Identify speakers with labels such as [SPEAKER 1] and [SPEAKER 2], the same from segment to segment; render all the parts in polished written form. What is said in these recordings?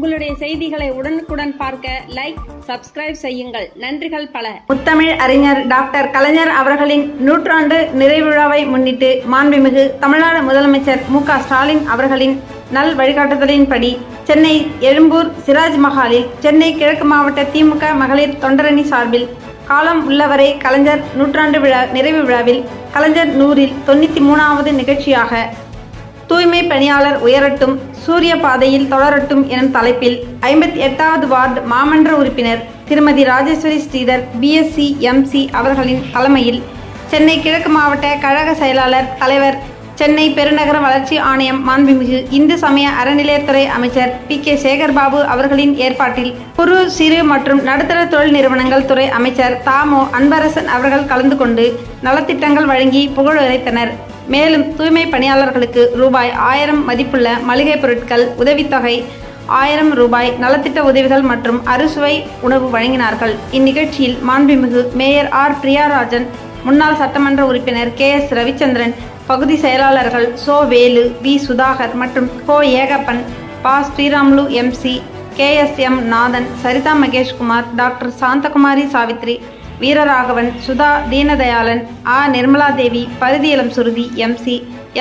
[SPEAKER 1] உங்களுடைய செய்திகளை உடனுக்குடன் பார்க்க லைக், சப்ஸ்கிரைப் செய்யுங்கள். நன்றிகள் பல.
[SPEAKER 2] முத்தமிழ் அறிஞர் டாக்டர் கலைஞர் அவர்களின் 100ஆண்டு நிறைவு விழாவை முன்னிட்டு மாண்புமிகு தமிழ்நாடு முதலமைச்சர் மு.க. ஸ்டாலின் அவர்களின் நல் வழிகாட்டுதலின்படி சென்னை எழும்பூர் சிராஜ் மஹாலில் சென்னை கிழக்கு மாவட்ட திமுக மகளிர் தொண்டரணி சார்பில் காலம் உள்ளவரை கலைஞர் 100ஆண்டு விழா நிறைவு விழாவில் கலைஞர் 100ல் 93வது நிகழ்ச்சியாக தூய்மை பணியாளர் உயரட்டும், சூரிய பாதையில் தொடரட்டும் எனும் தலைப்பில் 58வது வார்டு மாமன்ற உறுப்பினர் திருமதி ராஜேஸ்வரி ஸ்ரீதர் BSc MC அவர்களின் தலைமையில் சென்னை கிழக்கு மாவட்ட கழக செயலாளர் தலைவர், சென்னை பெருநகர வளர்ச்சி ஆணையம் மாண்புமிகு இந்து சமய அறநிலையத்துறை அமைச்சர் PK சேகர்பாபு அவர்களின் ஏற்பாட்டில் குறு, சிறு மற்றும் நடுத்தர தொழில் நிறுவனங்கள் துறை அமைச்சர் தாமோ அன்பரசன் அவர்கள் கலந்து கொண்டு நலத்திட்டங்கள் வழங்கி புகழுரைத்தனர். மேலும் தூய்மை பணியாளர்களுக்கு ரூபாய் 1000 மதிப்புள்ள மளிகை பொருட்கள் உதவித்தொகை, 1000 ரூபாய் நலத்திட்ட உதவிகள் மற்றும் அறுசுவை உணவு வழங்கினார்கள். இந்நிகழ்ச்சியில் மாண்புமிகு மேயர் R. பிரியாராஜன், முன்னாள் சட்டமன்ற உறுப்பினர் KS ரவிச்சந்திரன், பகுதி செயலாளர்கள் சோ வேலு, V. சுதாகர் மற்றும் Ko Egappan, Pa. Sriramulu MC, KSM Nathan, Saritha Maheshkumar, doctor Shanthakumari Savithri, Veeraraghavan, Sudha Deenadayalan, A. Nirmaladevi, Parithiyalam Shruti MC,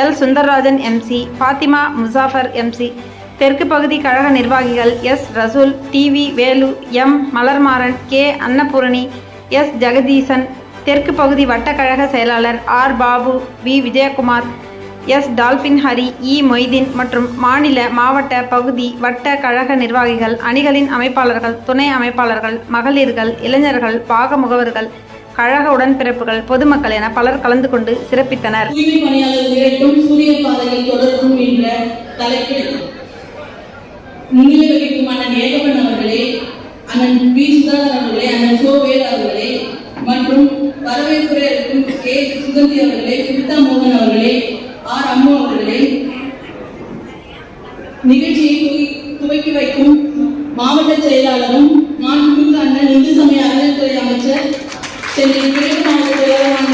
[SPEAKER 2] L. Sundararajan MC, Fathima Muzaffar MC, தெற்கு பகுதி கழக நிர்வாகிகள் S. ரசூல், TV Velu, M. Malarmaran, K. Annapurani, S. Jagadeesan, தெற்கு பகுதி வட்ட கழக செயலாளர் R. Babu, V. Vijayakumar, S. Dolphin Hari, E. Moideen மற்றும் மாநில, மாவட்ட, பகுதி, வட்ட கழக நிர்வாகிகள், அணிகளின் அமைப்பாளர்கள், துணை அமைப்பாளர்கள், மகளிர்கள், இளைஞர்கள், பாக முகவர்கள், கழக உடன்பிறப்புகள், பொதுமக்கள் என பலர் கலந்து கொண்டு சிறப்பித்தனர்.
[SPEAKER 3] தூய்மை பணியாளர் உயரட்டும், சூரிய பாதையில் தொடரும் என்ற தலைப்பில் முன்னிலை வகிக்கும் அண்ணன் ஏகப்பன் அவர்களே, அண்ணன் V. சுதாகர் அவர்களே, அண்ணன் சோ வேல் அவர்களே மற்றும் வரவேற்புரை இருக்கும் K. சுகந்தி அவர்களே, சுத்தா மோகன் அவர்களே, R. அம்மு அவர்களே, நிகழ்ச்சியை துவக்கி வைக்கும் மாவட்ட செயலாளரும் மாண்புமிகு அண்ணன் இந்து சமய அறநிலையத்துறை அமைச்சர் சென்னை கிழக்கு மாவட்ட செயலாளரான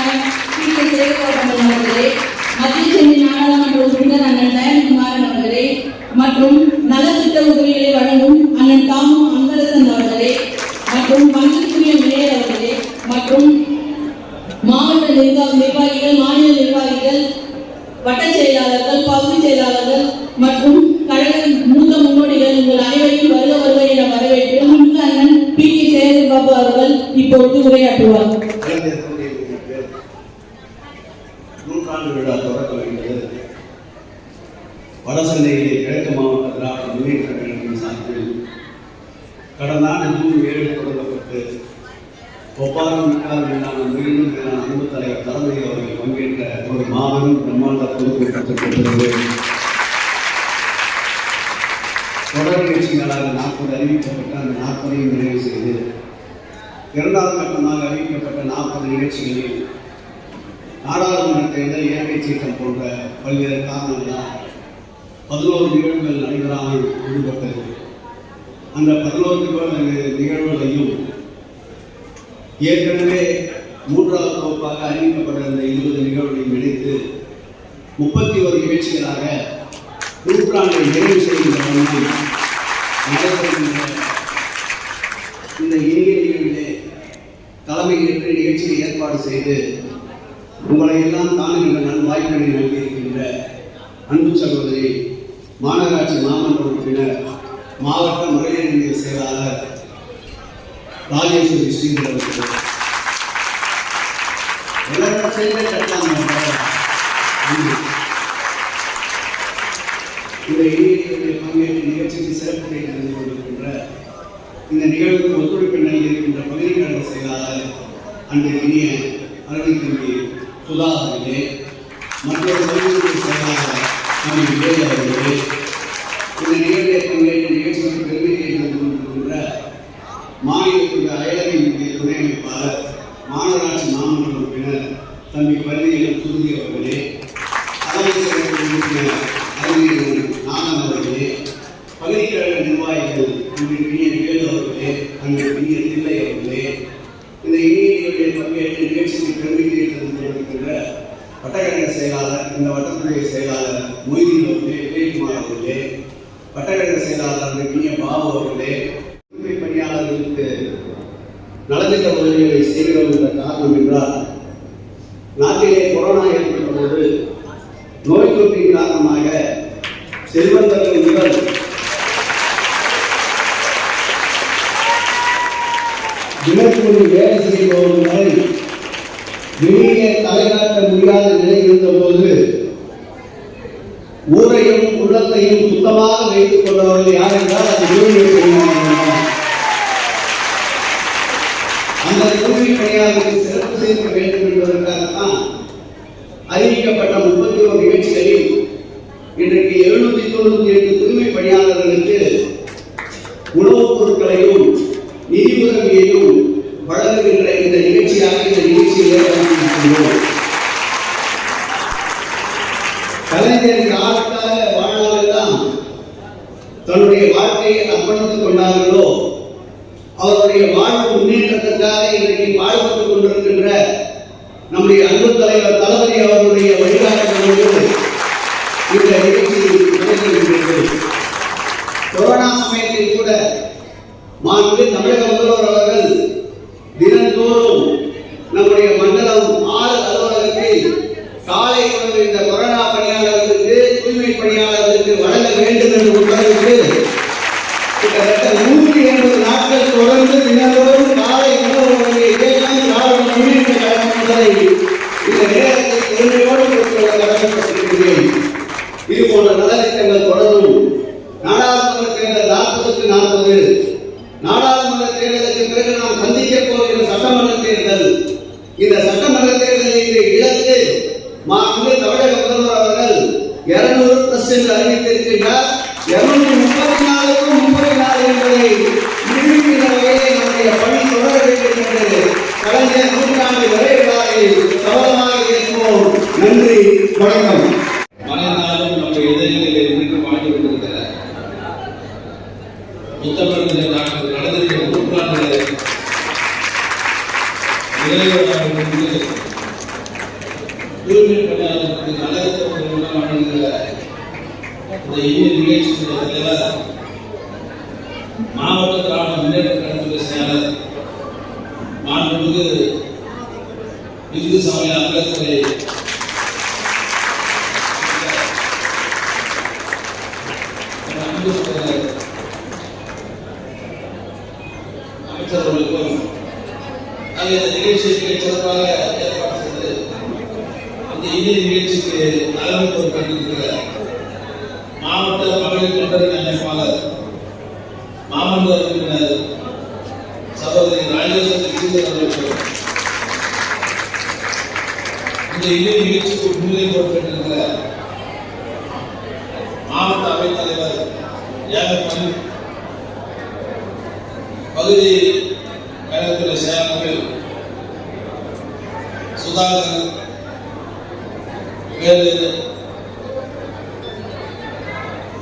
[SPEAKER 3] PK சேகர்பாபு அவர்களே, மத்திய சென்னை நாடாளுமன்ற உறுப்பினர் அண்ணன் தயன்குமாரன் அவர்களே மற்றும் நலத்திட்ட உதவிகளை வழங்கும் அண்ணன் தாமோ அன்பரசன் அவர்களே மற்றும் பங்குக்குரிய மேயர் அவர்களே மற்றும் மாவட்ட நிர்வாகிகள், மாநில நிர்வாகிகள், வட்ட செயலாளர்கள், பகுதி செயலாளர்கள் மற்றும் கழக மூத்த முன்னோடிகள், உங்கள் அனைவரையும் வருக என வரவேற்று அண்ணன் PK சேகர்பாபு அவர்கள் இப்பொழுது உரையாற்றுவார்.
[SPEAKER 4] 100ஆண்டு விழா தொடங்கப்படுகிறது. வடசென்னையிலே கிழக்கு மாவட்ட திராவிட முன்னேற்ற கழகத்தின் சார்பில் கடந்த ஆண்டு ஜூன் 7 தொடங்கப்பட்டு ஒப்பாரம் மீதான மீண்டும் அன்பு தலைவர் தளபதி அவர்கள் பங்கேற்ற ஒரு மாபெரும் பிரம்மாண்ட பொதுக்கூட்டத்திற்கு தொடர் நிகழ்ச்சிகளாக 40 அறிவிக்கப்பட்ட அந்த 40ஐயும் நிறைவு செய்து 2வது கட்டமாக அறிவிக்கப்பட்ட 40 நிகழ்ச்சிகளில் நாடாளுமன்ற தேர்தல், இயற்கை சீற்றம் போன்ற பல்வேறு காரணங்களால் 11 நிகழ்வுகள் நடைபெறாமல் ஈடுபட்டது. அந்த 11 நிகழ்வுகளையும் ஏற்கனவே 3வது தொகுப்பாக அறிவிக்கப்பட்ட இந்த 20 நிகழ்வுகளையும் இணைத்து 31 நிகழ்ச்சிகளாக 100ஆண்டை நிறைவு செய்கின்ற வகையில் நடைபெறுகின்ற இந்த இனிய நிகழ்விலே தலைமை ஏற்று நிகழ்ச்சியை ஏற்பாடு செய்து உங்களை எல்லாம் காணுகின்ற நல் வாய்ப்பினை நல்கியிருக்கின்ற அன்பு சகோதரி, மாநகராட்சி மாமன்ற உறுப்பினர், மாவட்ட மகளிர் இந்திய செயலாளர் ராஜேஸ்வரி ஸ்ரீதர் அவர்கள் எல்லாரும் சேர்ந்தே கட்டலாம். இந்த இணையத்தில் பங்கேற்று நிகழ்ச்சிக்கு சிறப்பு நடந்து கொண்டிருக்கின்ற இந்த நிகழ்வுக்கு ஒத்துழைப்பு நல்கியிருக்கின்ற பகுதி கழக செயலாளர் அன்று இனிய அரவிந்த் சுதா அவர்களே, மற்றொரு பகுதி செயலாளர் அன்று விஜய் அவர்களே, இந்த நிகழ்ச்சியை பங்கேற்று நிகழ்ச்சிக்கு பெருமையை தந்து கொண்டிருக்கின்ற மாநிலத்துடைய அயலகை துணை அமைப்பாளர், மாநகராட்சி மாமன்ற உறுப்பினர் தம்பி பரிதியலம் சுருதி அவர்களே, தலைமை செயலர் உறுப்பினர் அறிஞர் நாதன் அவர்களே, பகுதி கழக நிர்வாகிகள் அன்று இனிய வேலு அவர்களே, அன்று இனிய தில்லை அவர்களே, இந்த இனிய நிகழ்ச்சியை பங்கேற்று நிகழ்ச்சிக்கு பெருமையை தந்து கொண்டிருக்கின்ற வட்டக்கழக செயலாளர், இந்த வட்டத்துறை செயலாளர் மொய்தீன் அவர்களே, விஜயகுமார் அவர்களே, வட்டக்கழக செயலாளர் இனிய பாபு அவர்களே, தூய்மை பணியாளர்களுக்கு நலத்திட்ட உதவிகளை செய்கிறோம் என்ற காரணம் என்றால், நாட்டிலே கொரோனா ஏற்பட்ட போது நோய் தொற்றின் காரணமாக செல்வந்தர்கள் முதல் தினக்கூலி வேலை செய்பவர்கள் வரை வெளியே தலைகாட்ட முடியாத நிலை இருந்தபோது ஊரையும் உள்ளத்தையும் சுத்தமாக வைத்துக் கொண்டவர்கள் யார் என்றால் அது தூய்மை பணியாளர்கள். அந்த தூய்மை பணியாளருக்கு சிறப்பு சேர்க்க வேண்டும் என்பதற்காகத்தான் அறிவிக்கப்பட்ட 31 நிகழ்ச்சிகளில் இன்றைக்கு 798 தூய்மை பணியாளர்களுக்கு உணவுப் பொருட்களையும் நிதி உதவியையும் வழங்குகின்ற இந்த நிகழ்ச்சியாக இந்த நிகழ்ச்சியிலே வழங்கியிருக்கின்றோம். கலைஞர் யாருக்காக வாழ்நாளெல்லாம் தன்னுடைய வாழ்க்கையை அர்ப்பணித்துக் கொண்டார்களோ அவருடைய வாழ்வு முன்னேற்றத்திற்காக இன்றைக்கு பாடுபட்டுக் கொண்டிருக்கின்ற நம்முடைய அன்பு தலைவர் தளபதி அவர்களுடைய வழிகாட்டுதலோடு இந்த நிகழ்ச்சியில் நடைபெறுகிறது. கொரோனா சமயத்தில் கூட மாண்பு தமிழக முதல்வர் அவர்கள் தினந்தோறும் நம்முடைய மண்டலம் 6 அலுவலகத்தில் காலை உணவு இந்த கொரோனா பணியாளர்களுக்கு தூய்மை பணியாளர்களுக்கு வழங்க வேண்டும் என்று உத்தரவிட்டு கிட்டத்தட்ட 180 நாட்கள் தொடர்ந்து தினந்தோறும் காலை உணவு வழங்கிய முன்னேற்ற கழகம் என்பதை இந்த நேரத்தை பெருமையோடு கடமைப்பட்டிருக்கிறேன். இது போன்ற நலத்திட்டங்கள் தொடரும். நாடாளுமன்ற தேர்தல் 40-40, நாடாளுமன்ற தேர்தலுக்கு பிறகு நாம் சந்திக்க போகிற சட்டமன்ற தேர்தல். இந்த சட்டமன்ற தேர்தலில் இலக்கு மாண்பு தமிழக முதல்வர் அவர்கள் 200+ என்று அறிவித்திருக்கின்றார். 234க்கும் 34 என்பதை நிரூபிக்கிற வகையில் நம்முடைய பணி தொடர வேண்டும் என்று கலைஞர் நூற்றாண்டு நிறைவு விழாவில் கவனமாக ஏற்போம். நன்றி, வணக்கம்.
[SPEAKER 5] மறைந்தாலும் நம்ம இதயங்களில் இன்று வாழ்ந்து கொண்டிருக்கிற முத்தமிழ் நாட்டில் நடந்திருக்கிற நூற்றாண்டு நிறைவு தூய்மை பணியாளர்களுக்கு நலத்திட்ட வழங்குகிற இந்த இனிய நிகழ்ச்சியின் தலைவர் மாவட்ட திராவிட முன்னேற்ற கழகத்துடைய செயலர் மாண்புமிகு இந்து சமய அறநிலையத்துறை அமைச்சர்களுக்கும் இந்த நிகழ்ச்சிக்கு சிறப்பாக ஏற்பாடு செய்து இந்த இனிய நிகழ்ச்சிக்கு தலைமை பொறுப்பேற்றிருக்கிற மாவட்ட மகளிர் தொண்டரின் அமைப்பாளர் மாமன்ற உறுப்பினர் சகோதரி ராஜேஸ்வரி அவர்களுக்கும் இந்த இனிய நிகழ்ச்சிக்கு முன்னிலை பொறுப்பேற்றிருக்கிற மாவட்ட அவைத் தலைவர் ஏகப்பன், பகுதி கழகத்துறை செயலாளர்கள் சுதாகர், வேறு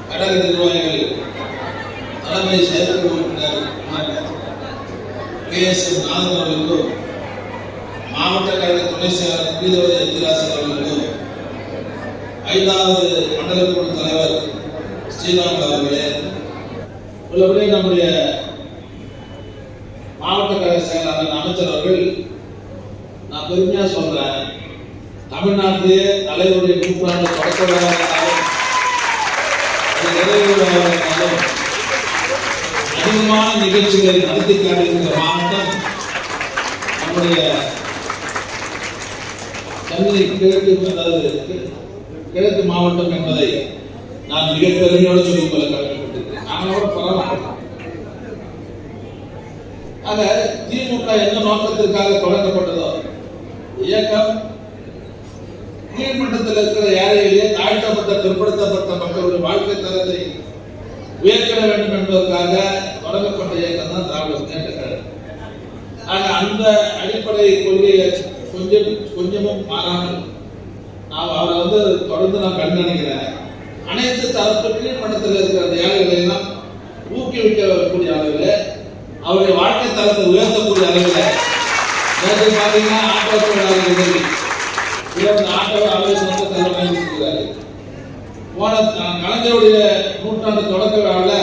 [SPEAKER 5] கழக நிர்வாகிகள், தலைமை செயற்குழு உறுப்பினர் KS நாதன் அவர்களுக்கும், மாவட்ட கழக துணை செயலாளர் பீதவதி எத்திராசன் அவர்களுக்கும், 5வது மண்டல குழு தலைவர் ஸ்ரீராம் அவர்களே, உள்ளபடி நம்முடைய மாவட்ட கழக செயலாளர் அமைச்சர் அவர்கள், நான் பெருமையா சொல்றேன், தமிழ்நாட்டிலேயே தலைவருடைய நூற்றாண்டு தொடக்க விழாவினாலும் நிறைவு விழாவினாலும் அதிகமான நிகழ்ச்சிகளை நடத்தி காட்டியிருக்கிற மாவட்டம் நம்முடைய சென்னை கிழக்கு மாவட்டம் என்பதை நான் மிக பெருமையோடு சொல்லிக் கொள்ள கடமைப்பட்டிருக்கிறேன். நாங்களோட பரவாயில்ல. ஆக திமுக என்ன நோக்கத்திற்காக தொடங்கப்பட்டதோ இயக்கம் கீழ்மட்டத்தில் இருக்கிற ஏழையிலே தாழ்த்தப்பட்ட பிற்படுத்தப்பட்ட மக்களுடைய வாழ்க்கை தரத்தை உயர்த்திட வேண்டும் என்பதற்காக தொடங்கப்பட்ட இயக்கம் தான் திராவிட முன்னேற்ற கழகம். ஆக அந்த அடிப்படை கொள்கையை கொஞ்சமும் மாறாமல் நான் அவரை தொடர்ந்து நான் கண்காணிக்கிறேன். அனைத்து தரப்பு கீழ்மட்டத்தில் இருக்கிற அந்த ஏழைகளை எல்லாம் ஊக்குவிக்கக்கூடிய அளவில், அவருடைய வாழ்க்கை தரத்தை உயர்த்தக்கூடிய அளவில் நேற்று பார்த்தீங்கன்னா ஆட்டோ தொழிலாளர்கள் ஆட்டோ ஆலோசனை தலைமையிருக்கிறாரு. போன கலைஞருடைய நூற்றாண்டு தொடக்க விழாவில்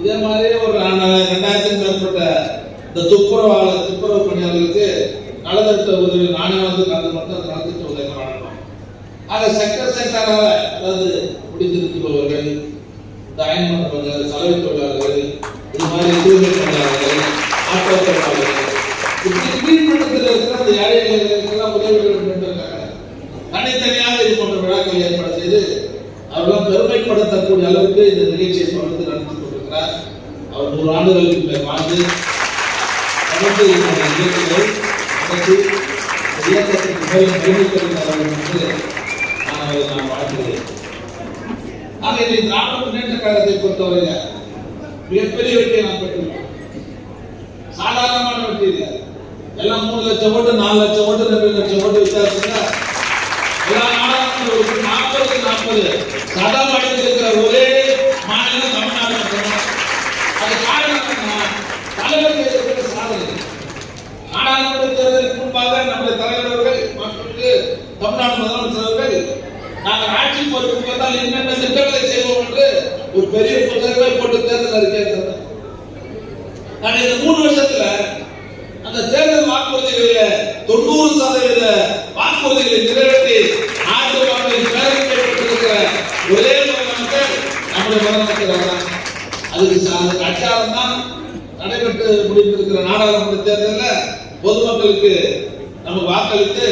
[SPEAKER 5] இதே மாதிரி ஒரு 2000க்கும் மேற்பட்ட இந்த துப்புரவு பணியாளர்களுக்கு நலத்திட்ட உதவி நானே வந்து கலந்து மட்டும் அந்த நலத்திட்ட உதவி வழங்கணும். ஆக செக்டராக அதாவது முடித்திருப்பவர்கள், இந்த அயன் பண்ணுறவர்கள், சலவை தொழிலாளர்கள், இது மாதிரி தூய்மை பணியாளர்கள், ஆட்டோ தொழிலாளர்கள், கீழ்மட்டத்தில் இருக்கிற அந்த ஏழைகளுக்கெல்லாம் உதவிகள் என்றிருக்காங்க. தனித்தனியாக இது போன்ற விழாக்கள் ஏற்பாடு செய்து அவர்களாம் பெருமைப்படுத்தக்கூடிய அளவுக்கு இந்த நிகழ்ச்சியை தொடர்ந்து நடத்தி கொண்டிருக்கிறார். அவர் 100 ஆண்டுகளுக்கு மேல் வாழ்ந்து தொடர்ந்து இதனுடைய இயக்கங்களை நடத்தி இயக்கத்திற்கு மேலும் பெருமைப்படுத்த என்று நான் வாழ்த்துகிறேன். ஆக இந்த திராவிட முன்னேற்ற கழகத்தை பொறுத்தவரை மிகப்பெரிய வெற்றியை நாம் பெற்றுள்ளோம். சாதாரணமான வெற்றி இல்லை. எல்லாம் 3 லட்சம் ஓட்டு, 4 லட்சம் ஓட்டு, 2 லட்சம் ஓட்டு வித்தியாசத்துல எல்லா நாடாளுமன்ற 40 சதம் அடைந்திருக்கிற ஒரே மாநிலம் தமிழ்நாடு மட்டும்தான். அது காரணம் என்ன? தலைவர் செய்திருக்கிற சாதனை. நாடாளுமன்ற தேர்தலுக்கு முன்பாக நம்முடைய தலைவர்கள் மக்களுக்கு தமிழ்நாடு முதலமைச்சர் அவர்கள் நாங்கள் ஆட்சி பொறுப்புக்கு வந்தால் என்னென்ன திட்டங்களை செய்வோம் என்று ஒரு பெரிய புத்தகங்களை போட்டு தேர்தல் அறிக்கை தந்தார். நான் இந்த 3 வருஷத்துல அந்த தேர்தல் வாக்குறுதிகளில் 90% வாக்குறுதிகளை நிறைவேற்றி நாட்டு மக்களின் பேரவை பெற்றிருக்கிற ஒரே முதலமைச்சர் நம்முடைய முதலமைச்சர் தான். அதுக்கு அச்சாரம் தான் நடைபெற்று முடிந்திருக்கிற நாடாளுமன்ற தேர்தலில் பொதுமக்களுக்கு நம்ம வாக்களித்து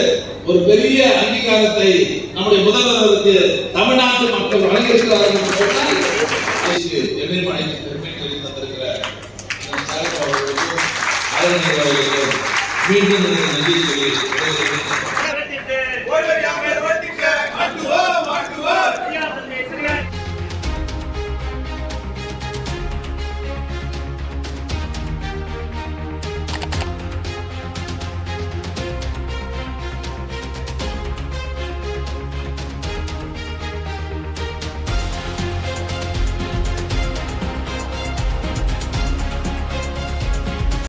[SPEAKER 5] ஒரு பெரிய அங்கீகாரத்தை நம்முடைய முதல்வருக்கு தமிழ்நாட்டு மக்கள் வழங்கியிருக்கிறார்கள் என்று சொன்னால் என்னை அனைத்து பெருமை தந்திருக்கிற மீண்டும் நன்றி சொல்லி